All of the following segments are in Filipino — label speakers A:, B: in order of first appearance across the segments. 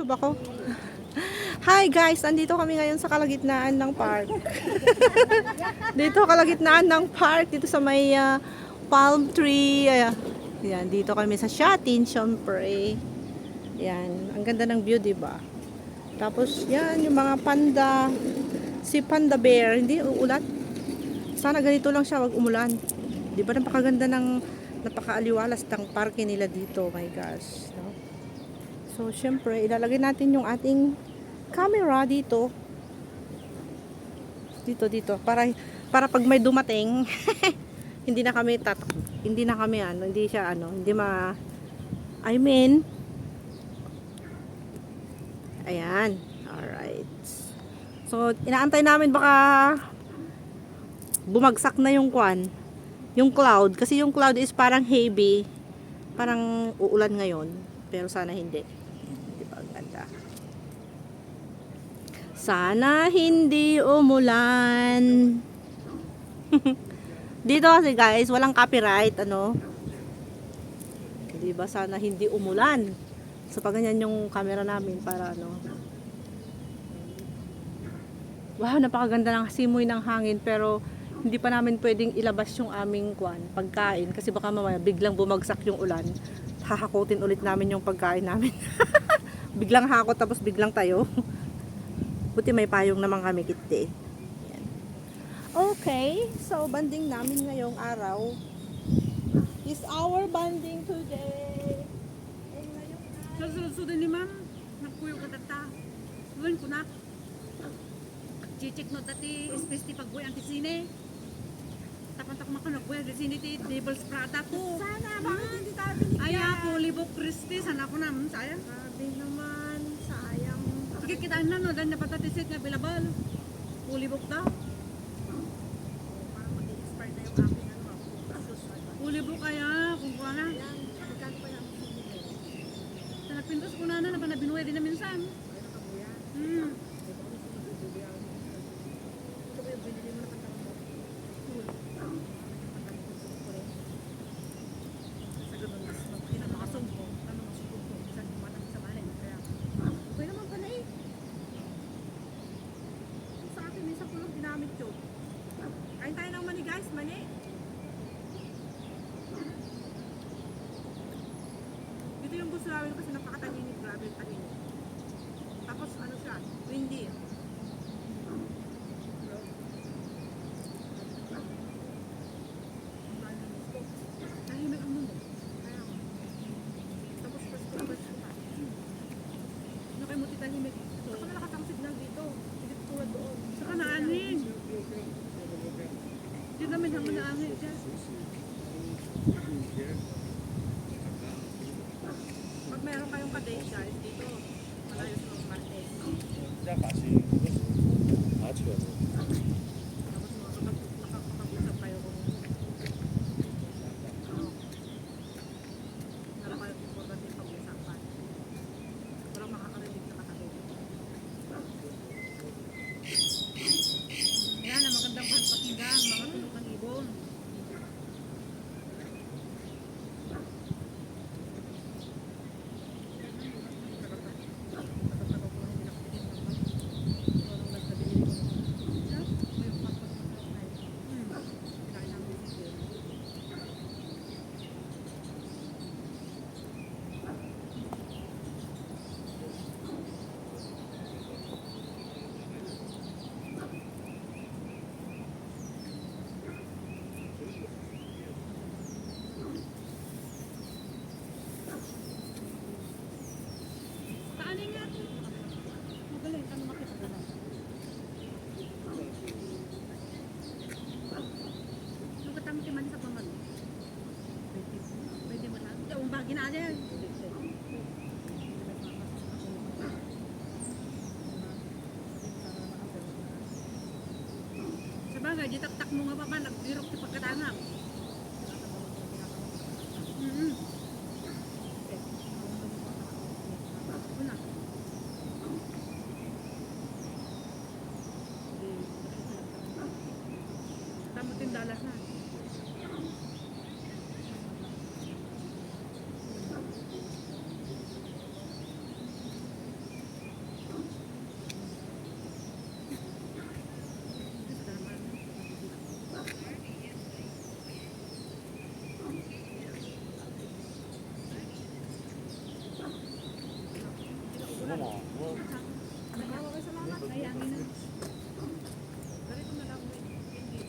A: YouTube ako. Hi guys, andito kami ngayon sa kalagitnaan ng park. Dito kalagitnaan ng park, dito sa may palm tree. Yan, dito kami sa Shatin, syempre. Yan, ang ganda ng view, 'di ba? Tapos yan, yung mga panda, si Panda Bear, hindi uulat. Sana ganito lang siya, wag umulan. 'Di ba napakaganda ng napakaaliwalas ng parke nila dito, my gosh, no? So, syempre, ilalagay natin yung ating camera dito. Dito. Para pag may dumating, hindi na kami hindi siya hindi I mean, ayan. Alright. So, inaantay namin baka bumagsak na yung cloud. Kasi yung cloud is parang heavy. Parang uulan ngayon. Pero sana hindi. Diba, ang ganda. Sana hindi umulan. Dito kasi guys, walang copyright, Diba, sana hindi umulan. So, pag ganyan yung camera namin para wow, napakaganda ng simoy ng hangin, pero hindi pa namin pwedeng ilabas yung aming pagkain kasi baka mamaya biglang bumagsak yung ulan. Hahakutin ulit namin yung pagkain namin. Biglang hakot tapos biglang tayo. Buti may payong naman kami kiti. Yan. Okay, so banding namin ngayong araw is our banding today.
B: Susunod ni ma'am, nagpuyo ka tata. Gawin ko na. Chichik no tati, space ti pagbuhay ang tisine. Tapantak maka nagbuhay ang tisine ti Devil's Prata po.
A: Sana ba? Hindi tayo binigyan.
B: Ay ako, Libok Christie, sana ko naman, sayang.
A: Sabi naman, sayang.
B: Sige, kitaan na no, dahil napatatisit nga bilabal. Ulibok daw.
A: Parang mag-expire na yung aking
B: Ulibok kaya, kung kuha na.
A: Yan, magkano pa yung
B: Sa nagpintos ko na na binuhay din na minsan. Hmm.
A: Kain tayo ng mani guys, mani. Dito yung gusto namin kasi napakataninig, grabe yung taninig. Tapos siya, windy.
B: Tahimik ang mundo.
A: Tapos first ko pa.
B: Ano kayo mo titahimik?
A: Saka nalakas ang signal dito. Hindi tulad doon.
B: Saka naangin. Di namin hanggang naangin siya.
A: Pag meron kayong ka-date guys, dito malayo sa mga market.
C: 자 가시 아주
A: Tapos makakapag-usap kayo kung meron kayong importante pag-usapan. Walang makakarinig sa katabi.
B: Yan, ang magandang pakinggan, mga tunog ng ibon. Kaanin nga ito. Magaling, ano makita ko na. Nung katama kiman sa paman. Pwede mo lang. Ito, ang bagi na niya. Sabagay, di taktak mo nga pa ba, nagbirok sa pagkatangam. Una. Tamutin dalas na.
C: 어머, 뭐
B: Salamat. Nayangin na. Ganito na lang. Hindi.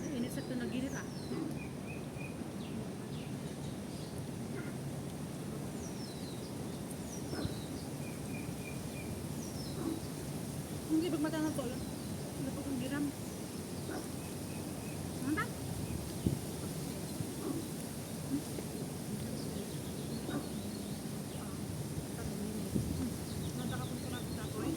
B: Ay, init sa ito naginit ah. Hindi bagmata ng tolo. Ano po kung giram? Ano ba? Nanda ka po sa mga boy?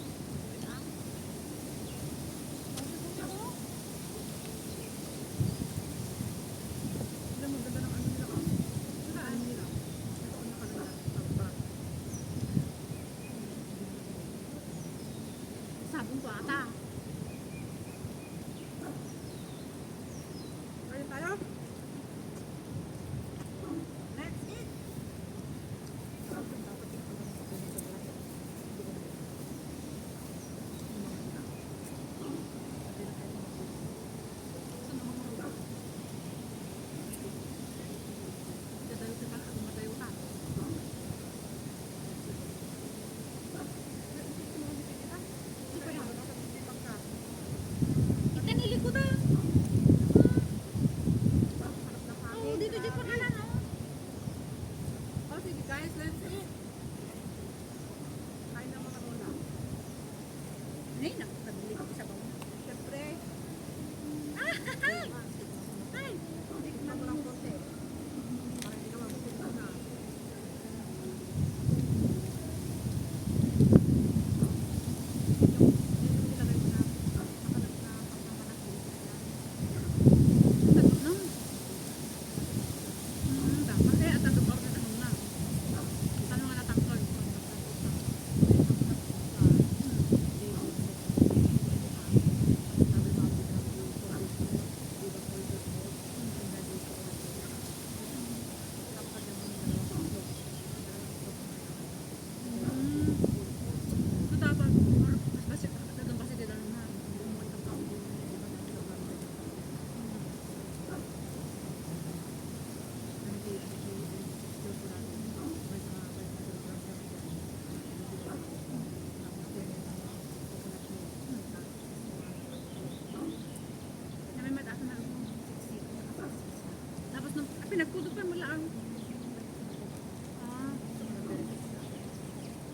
B: Alam mo, ganda ng ano nila ko. Saka ano nila? Ito ko nakalala. Sabong ko ata. Kaya tayo? Let's eat! Itanili ko na. Oh, dito dyan pa kanan, oh. Oh, sige guys, let's eat. Kain na mga muna. Ay, nakakabili ko sa bawang. Siyempre. Ay! Hindi ko na lang konti. Para hindi naman konti na. Tapos nung pinagkudupan mo lang. Ah.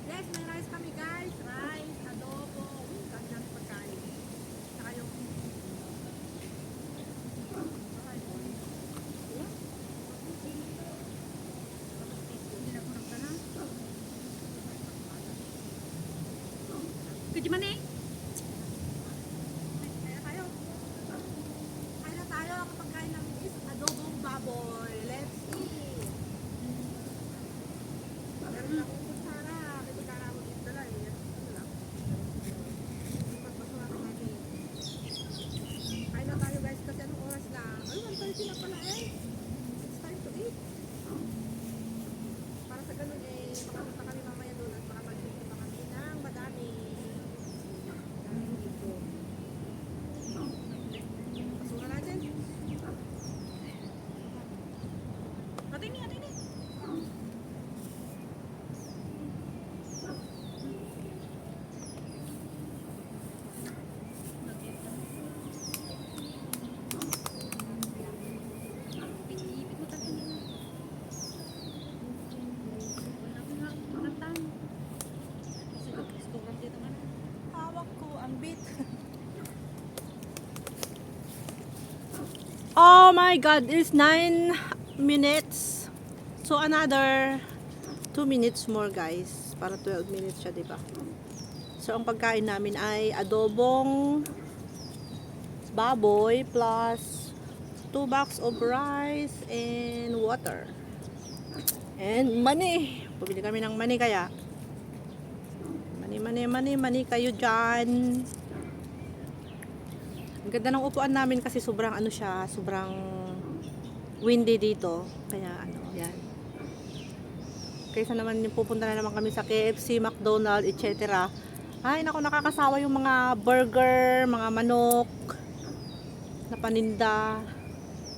B: Yes, may rice kami guys. Rice, adobo. Ganda ng pagkain. Saka yung hindi na kurang ka na. Kaya man eh. Kaya tayo. Kaya na tayo. Kapag kain namin is adobong baboy. Let's eat. Meron na akong kutsara. May kutsara ako dito dala eh. Ito lang. Ipagpasura na natin. Kain na tayo guys kasi anong oras na? Ay, 1:30 na pala eh. It's time to eat. Para sa ganun eh, makapunta kami mamaya doon at makapag-eat pa kami ng madami. Daming dito. Basura natin. Atin ni, atin ni. Ipit mo tayo niya. Wala ko nga matang. Sigurang dito nga na.
A: Hawak ko ang bit. Oh my God, it's 9 minutes. So another 2 minutes more guys. Para 12 minutes siya, diba? So ang pagkain namin ay adobong baboy plus 2 box of rice and water. And money. Pabili kami ng money kaya. Money kayo dyan. Ang ganda ng upuan namin kasi sobrang ano siya, sobrang windy dito. Kaya ano, yan. Kaysa naman yung pupunta na naman kami sa KFC, McDonald's, etc. Ay, naku, nakakasawa yung mga burger, mga manok na paninda.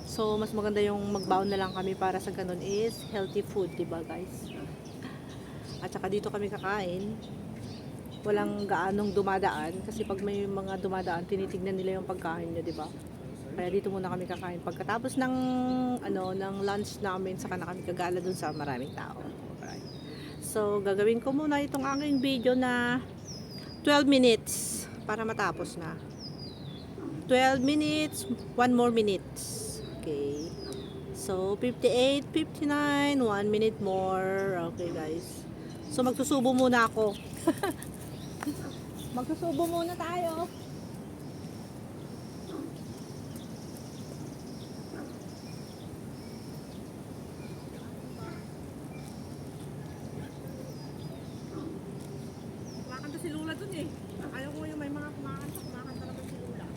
A: So, mas maganda yung magbaon na lang kami para sa ganun is healthy food, diba guys? At saka dito kami kakain. Walang gaanong dumadaan kasi pag may mga dumadaan, tinitignan nila yung pagkain nyo, diba? Kaya dito muna kami kakain. Pagkatapos ng ng lunch namin, saka na kami kagala dun sa maraming tao. Alright. So, gagawin ko muna itong aking video na 12 minutes para matapos na. 12 minutes, 1 more minutes. Okay. So, 58, 59, 1 minute more. Okay, guys. So, magsusubo muna ako. Magsusubo muna tayo.
B: Kumakanta si Lola dun eh. Ayaw ko yung may mga kumakanta naman si Lola.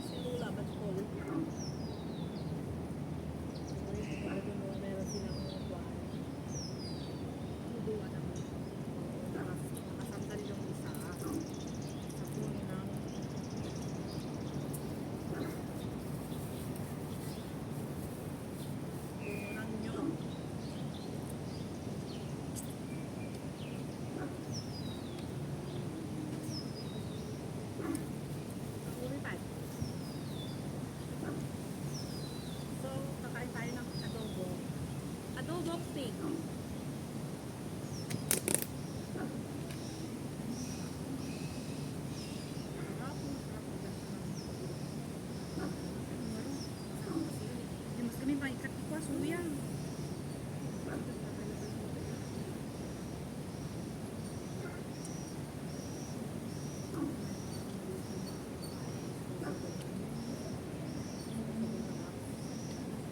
B: Si Lola, ba't call? Meron silang kuwan. Tuduan naman. Nakasandal yung isa. Sa puno ng nyog. Ulitan. So, kakain tayo ng adobo. Adobo pig. Mas kami pa ikat ko suyang.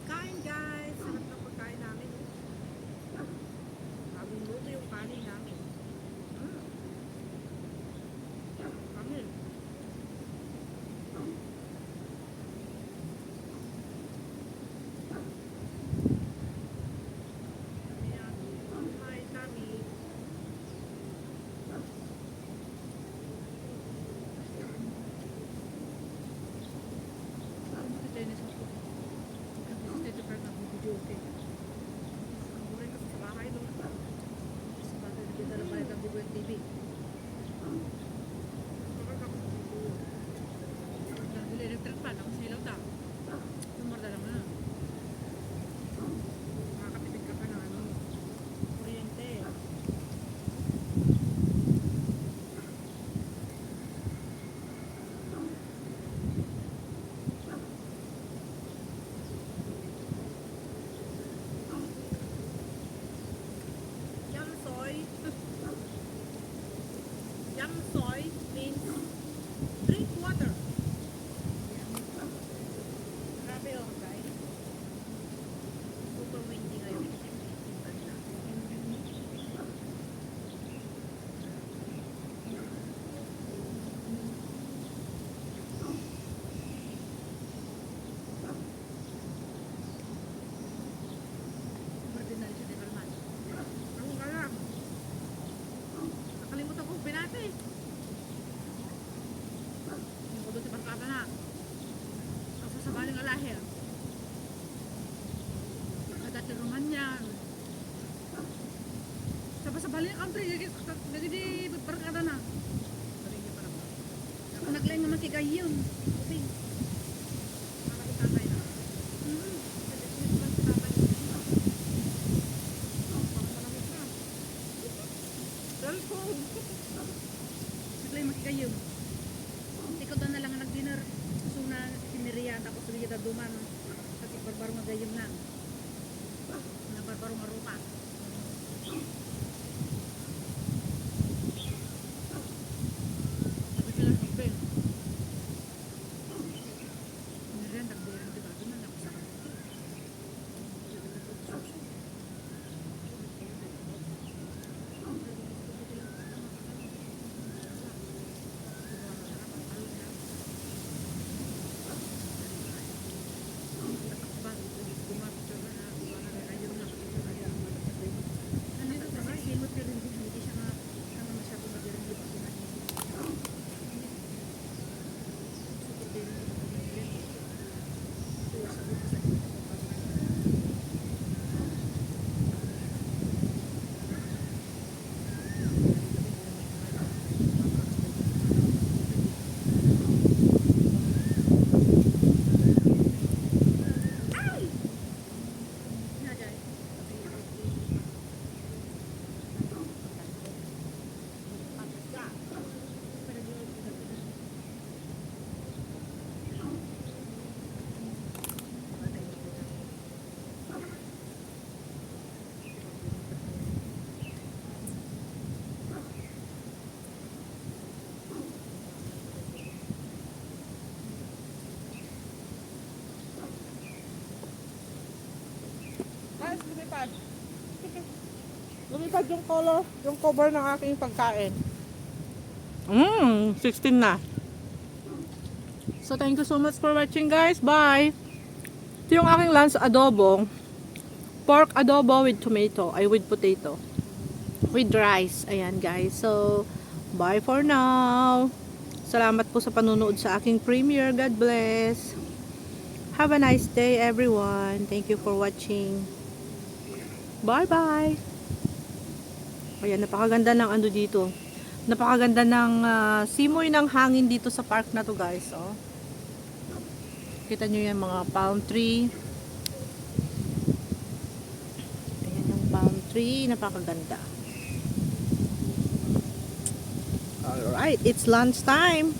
B: Kain guys, sarap ng pagkain namin. Bagong luto yung kanin namin. Kanin. TV. Electric pan, ang silaw ta. Sumarda lang na. Makakatipid ka pa ng kuryente. Yam soy. Yam soy means drink water. Grabe oh guys. Super windy ngayon. Ganda. Ordinary siya, di ba naman? Ang kala. Nakalimutan ko pinate. Yung kudo sa barkada na. Ang sasabaling alahir. Dati Romanya. Sabaling country. Nagidi barkada na. Ako naglain naman kay Gayon. Okay. Nakakitapay na. Cellphone. Naglain naman kay Gayon. Ikaw doon na lang ang nag-dinner. Suna, kiniriya. Tapos hindi kita duman. Kasi barbaro nga Gayon na. Na barbaro nga rupa. Sabi sila sa Ben. Kiniriya, nagdiran diba? Doon na lang sa kanito.
A: lumipad. Lumipad yung color, yung cover ng aking pagkain. 16 na. So, thank you so much for watching, guys. Bye! Ito yung aking lunch adobo. Pork adobo with tomato. Ay, with potato. With rice. Ayan, guys. So, bye for now. Salamat po sa panunood sa aking premiere. God bless. Have a nice day, everyone. Thank you for watching. Bye-bye! Ayan, napakaganda ng ano dito. Napakaganda ng simoy ng hangin dito sa park na to, guys. Oh. Kita nyo yan, mga palm tree. Ayan yung palm tree. Napakaganda. Alright, it's lunch time.